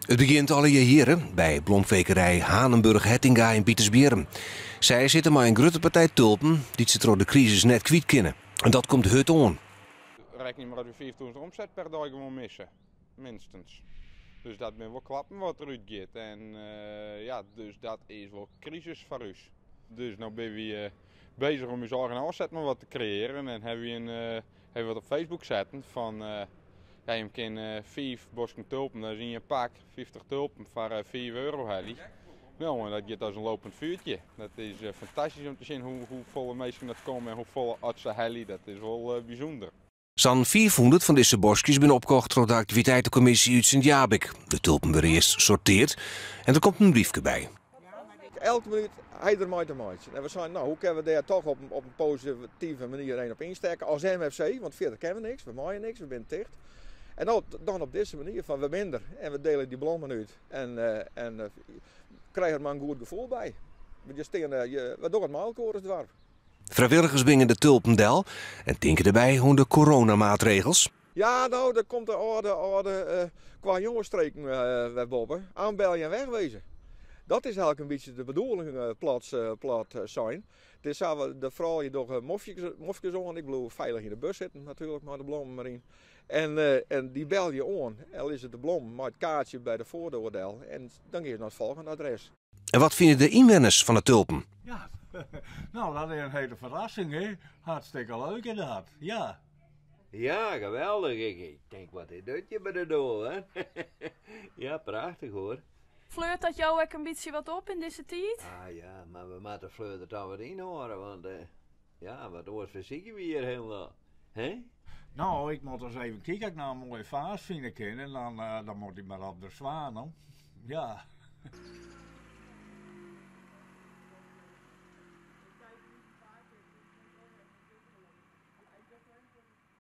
Het begint al hier bij blomkwekerij Hanenburg-Hettinga in Pietersberen. Zij zitten maar een grote partij tulpen die ze door de crisis net kwijt kunnen. En dat komt hut on. Rekening maar dat we 4000 omzet per dag gewoon missen, minstens. Dus dat ben wel klappen wat eruit gaat. En dus dat is wel crisis voor ons. Dus nu ben we bezig om onze eigen afzet maar wat te creëren. En hebben we wat op Facebook zetten van je kan 5 bosken tulpen, dat is in je pak 50 tulpen voor €4 heli. Nou, en dat gaat als een lopend vuurtje. Dat is fantastisch om te zien hoe volle mensen dat komen en hoe volle artsen heli. Dat is wel bijzonder. Zo'n 400 van deze bosjes zijn opgekocht door de activiteitencommissie uit Sint-Jabik. De tulpen worden eerst sorteerd en er komt een briefje bij. Elke minuut hij er maar te maken. En we zeiden, nou, hoe kunnen we daar toch op een positieve manier een op insteken als MFC, want verder kennen we niks, we maaien niks, we zijn dicht. En dan op deze manier van we minder en we delen die bloemen uit en krijgen er maar een goed gevoel bij. We doen het maalkoren dwar. Vrijwilligers brengen de tulpendel en denken erbij hoe de coronamaatregels. Ja, nou, daar komt de orde qua jongensstreken wegboppen. Aanbellen en wegwezen. Dat is eigenlijk een beetje de bedoeling plat zijn. Het is de vrouw je door mofjes on. Ik bedoel veilig in de bus zitten natuurlijk, maar de bloemen maar in. En die bel je aan. En dan is het de bloem met het kaartje bij de voordeel. En dan ga je naar het volgende adres. En wat vinden de inwoners van de tulpen? Ja, nou dat is een hele verrassing, hè? Hartstikke leuk inderdaad, ja. Ja, geweldig. Ik denk, wat doet je bij de door, hè? Ja, prachtig hoor. Fleurt dat jou ook een beetje wat op in deze tijd? Ah ja, maar we moeten Fleur er dan wat in horen, want wat oors verzieken we hier helemaal. Hè? Nou, ik moet eens even kijken naar een mooie vaas vinden en dan moet ik maar op de zwaan, hoor. Ja.